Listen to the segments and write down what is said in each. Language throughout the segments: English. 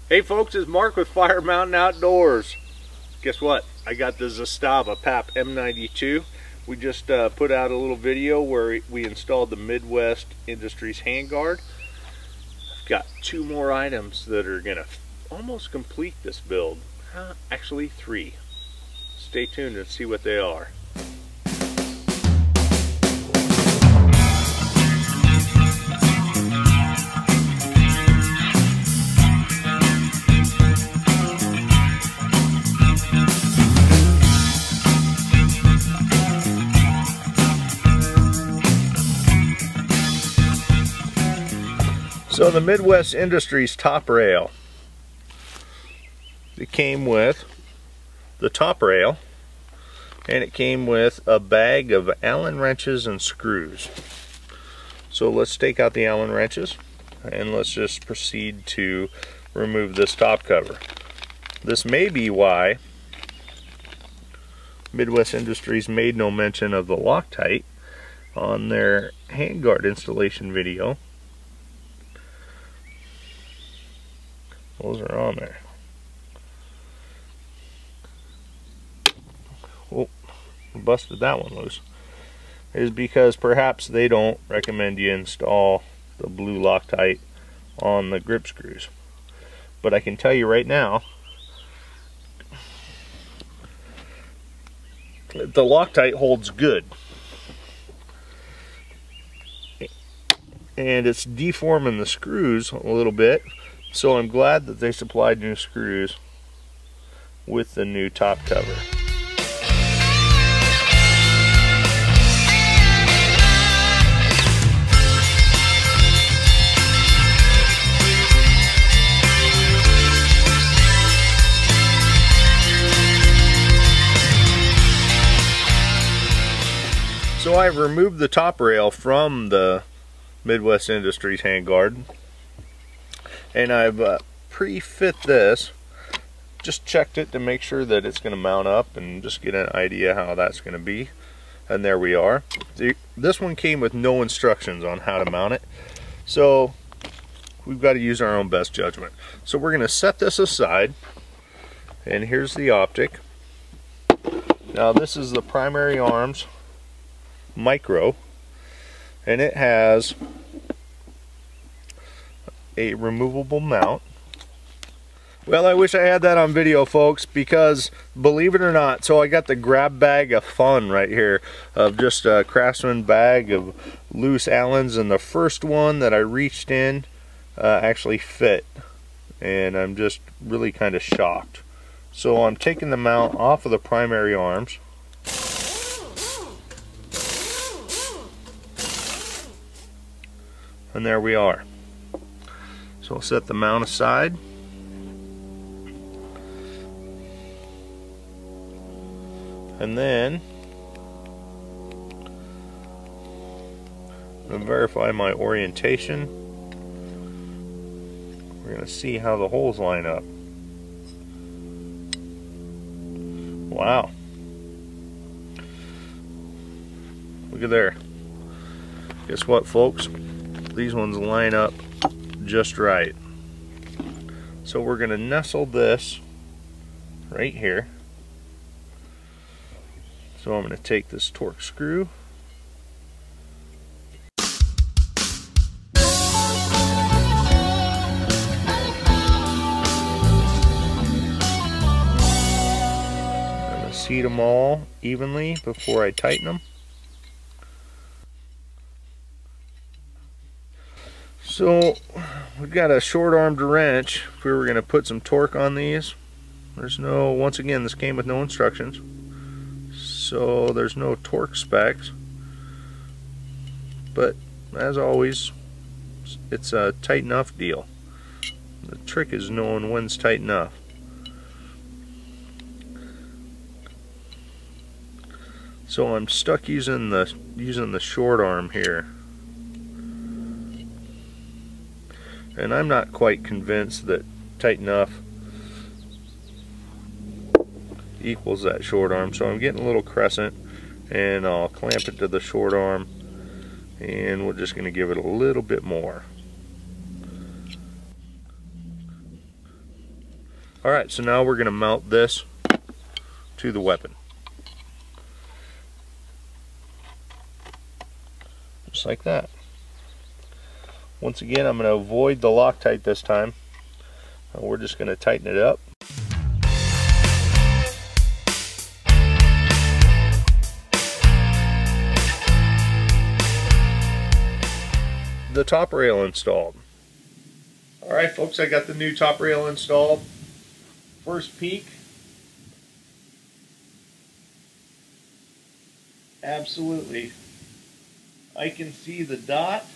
Hey folks, it's Mark with Fire Mountain Outdoors. Guess what? I got the Zastava PAP M92. We just put out a little video where we installed the Midwest Industries Handguard. I've got two more items that are going to almost complete this build. Actually, three. Stay tuned and see what they are. So the Midwest Industries top rail, it came with the top rail and it came with a bag of Allen wrenches and screws. So let's take out the Allen wrenches and let's just proceed to remove this top cover. This may be why Midwest Industries made no mention of the Loctite on their handguard installation video. Those are on there. Oh, busted that one loose. Is because perhaps they don't recommend you install the blue Loctite on the grip screws. But I can tell you right now, the Loctite holds good. And it's deforming the screws a little bit. So I'm glad that they supplied new screws with the new top cover. So I've removed the top rail from the Midwest Industries handguard. And I've pre-fit this, just checked it to make sure that it's going to mount up and just get an idea how that's going to be. And there we are. This one came with no instructions on how to mount it, so we've got to use our own best judgment. So we're going to set this aside, and here's the Optic. Now this is the primary arms micro, and it has a removable mount. Well, I wish I had that on video, folks, because believe it or not, so I got the grab bag of fun right here of just a Craftsman bag of loose Allens, and the first one that I reached in actually fit, and I'm just really kind of shocked. So I'm taking the mount off of the primary arms. And there we are. So I'll set the mount aside. And then I'm going to verify my orientation. We're going to see how the holes line up. Wow. Look at there. Guess what, folks? These ones line up just right. So we're going to nestle this right here. So I'm going to take this Torx screw, I'm going to seat them all evenly before I tighten them. So we've got a short-armed wrench. If we were going to put some torque on these, there's no, once again, this came with no instructions, so there's no torque specs. But as always, it's a tight enough deal. The trick is knowing when's tight enough. So I'm stuck using the short arm here. And I'm not quite convinced that tight enough equals that short arm, so I'm getting a little crescent, and I'll clamp it to the short arm, and we're just going to give it a little bit more. Alright, so now we're going to mount this to the weapon. Just like that. Once again, I'm going to avoid the Loctite this time. We're just going to tighten it up. The top rail installed. Alright folks, I got the new top rail installed. First peek. Absolutely. I can see the dot.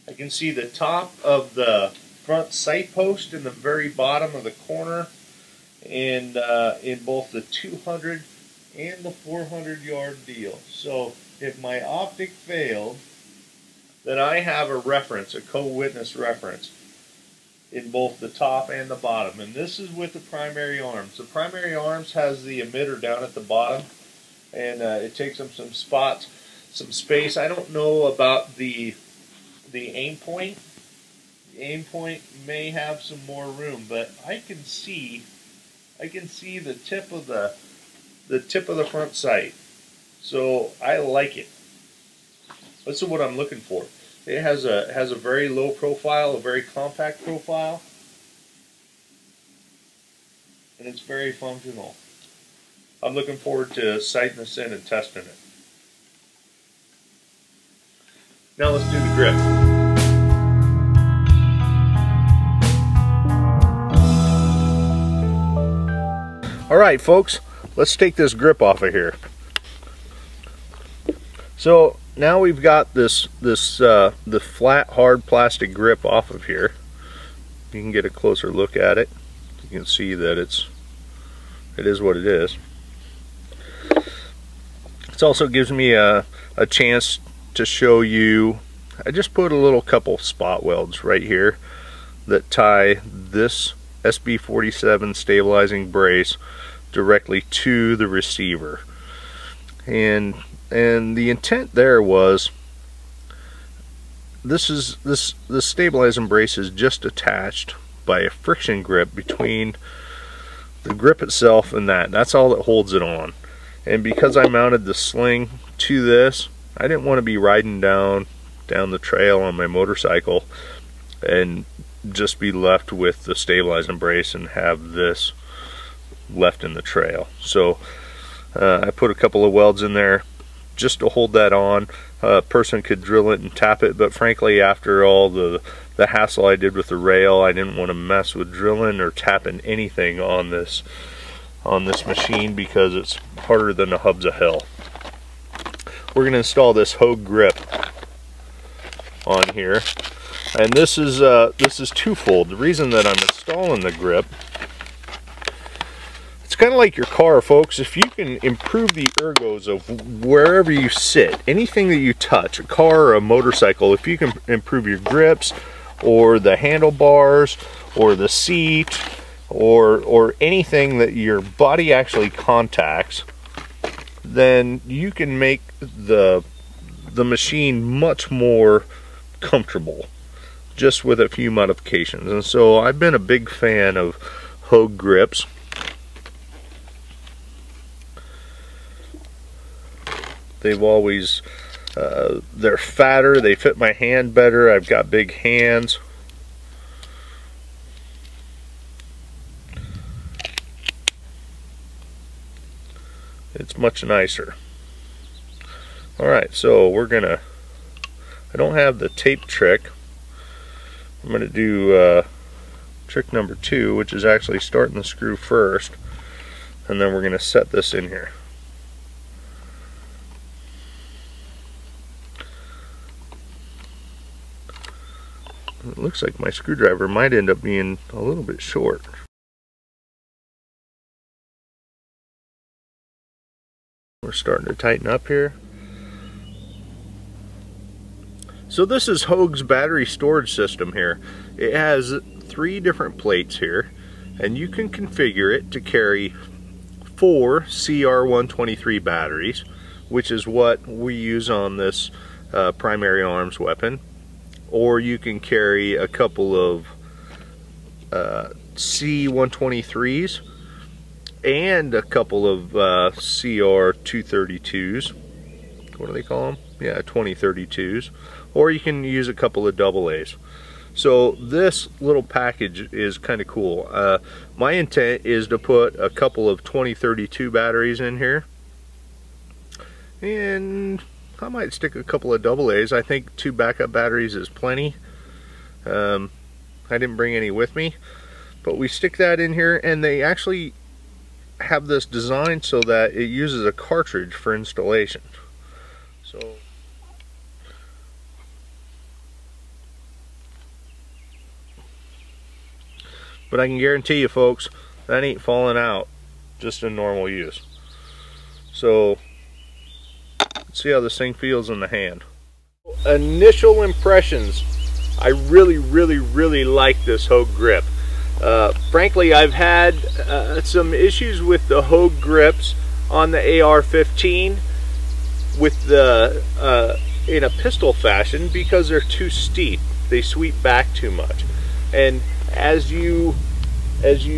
I can see the top of the front sight post in the very bottom of the corner, and in both the 200 and the 400 yard deal. So if my optic failed, then I have a reference, a co-witness reference in both the top and the bottom. And this is with the primary arms. The primary arms has the emitter down at the bottom, and it takes up some spots, some space. I don't know about the Aimpoint. The Aimpoint may have some more room, but I can see the tip of the front sight. So I like it. This is what I'm looking for. It has a very low profile, a very compact profile, and it's very functional. I'm looking forward to sighting this in and testing it. Now let's do the grip. Alright folks, let's take this grip off of here. So now we've got the flat hard plastic grip off of here. You can get a closer look at it. You can see that it is what it is. It also gives me a chance to show you. I just put a little couple spot welds right here that tie this SB47 stabilizing brace directly to the receiver, and the intent there was this stabilizing brace is just attached by a friction grip between the grip itself and that's all that holds it on. And because I mounted the sling to this, I didn't want to be riding down the trail on my motorcycle and just be left with the stabilizing brace and have this left in the trail. So I put a couple of welds in there just to hold that on. A person could drill it and tap it, but frankly, after all the hassle I did with the rail, I didn't want to mess with drilling or tapping anything on this machine because it's harder than the hubs of hell. We're going to install this Hogue grip on here, and this is twofold. The reason that I'm installing the grip, it's kind of like your car, folks. If you can improve the ergos of wherever you sit, anything that you touch, a car or a motorcycle, if you can improve your grips or the handlebars or the seat or anything that your body actually contacts, then you can make the machine much more comfortable just with a few modifications. And so I've been a big fan of Hogue grips. They've always they're fatter, they fit my hand better. I've got big hands. It's much nicer. Alright, so we're gonna, I don't have the tape trick. I'm gonna do trick number 2, which is actually starting the screw first, and then we're gonna set this in here. It looks like my screwdriver might end up being a little bit short. We're starting to tighten up here. So this is Hogue's battery storage system here. It has 3 different plates here, and you can configure it to carry 4 CR123 batteries, which is what we use on this primary arms weapon. or you can carry a couple of C123s and a couple of CR232s. What do they call them? Yeah, 2032s. Or you can use a couple of AA's. So this little package is kind of cool. My intent is to put a couple of 2032 batteries in here, and I might stick a couple of AA's. I think 2 backup batteries is plenty. I didn't bring any with me, but we stick that in here, and they actually have this design so that it uses a cartridge for installation. So but I can guarantee you folks, that ain't falling out just in normal use. So let's see how this thing feels in the hand. Initial impressions, I really like this Hogue grip. Frankly, I've had some issues with the Hogue grips on the AR-15 with the in a pistol fashion because they're too steep. They sweep back too much, and as you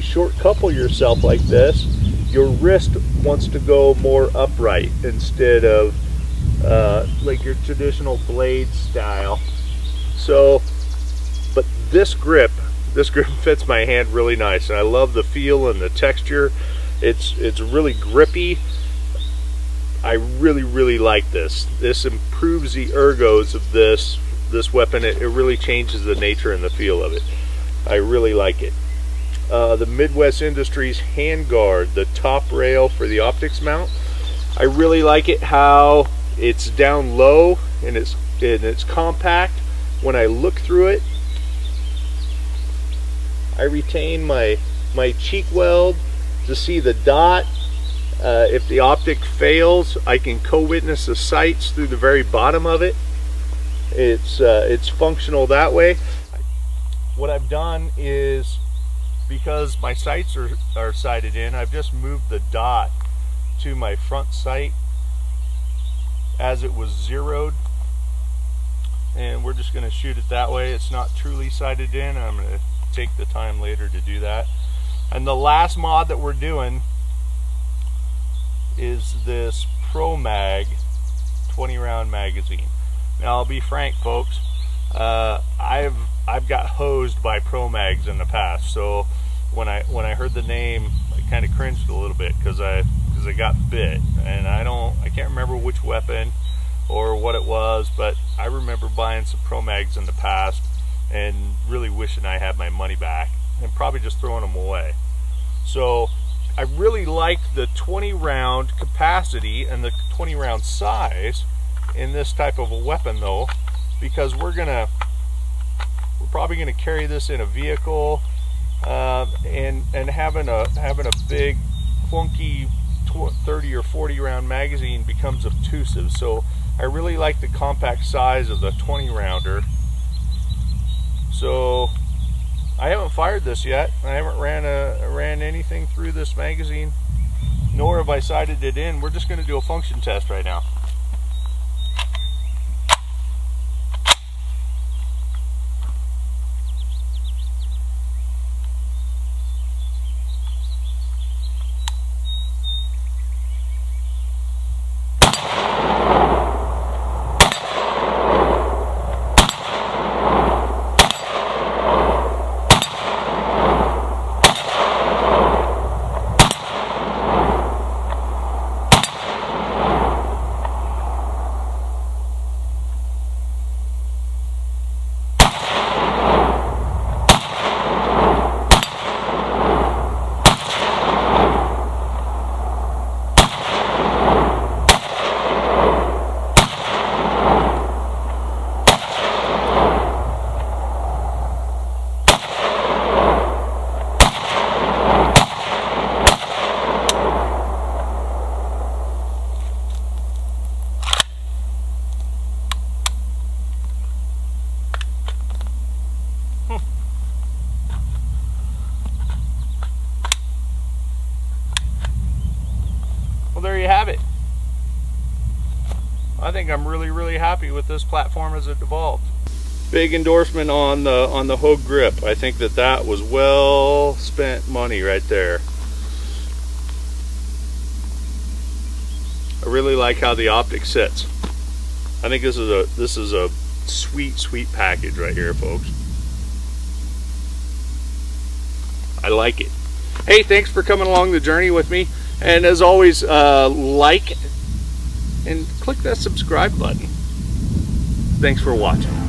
short couple yourself like this, your wrist wants to go more upright instead of like your traditional blade style. So, but this grip fits my hand really nice, and I love the feel and the texture. It's really grippy. I really like this. This improves the ergos of this weapon. It really changes the nature and the feel of it. I really like it. The Midwest Industries Handguard, the top rail for the optics mount. I really like it how it's down low and it's compact. When I look through it, I retain my cheek weld to see the dot. If the optic fails, I can co-witness the sights through the very bottom of it. It's functional that way. What I've done is, because my sights are sighted in, I've just moved the dot to my front sight as it was zeroed, and we're just going to shoot it that way. It's not truly sighted in. I'm going to take the time later to do that. And the last mod that we're doing is this Pro Mag 20 round magazine. Now I'll be frank folks, I've got hosed by Pro Mags in the past, so when I heard the name, I kind of cringed a little bit because I got bit, and I can't remember which weapon or what it was, but I remember buying some Pro Mags in the past and really wishing I had my money back and probably just throwing them away. So I really like the 20 round capacity and the 20 round size in this type of a weapon though, because we're probably gonna carry this in a vehicle, and having a big clunky 30 or 40 round magazine becomes obtrusive. So I really like the compact size of the 20 rounder. So I haven't fired this yet. I haven't ran anything through this magazine, nor have I sighted it in. We're just going to do a function test right now. Well, there you have it. I think I'm really happy with this platform as it evolved. big endorsement on the Hogue grip. I think that was well spent money right there. I really like how the Optic sits. I think this is a sweet package right here, folks. I like it. Hey, thanks for coming along the journey with me, and as always, like and click that subscribe button. Thanks for watching.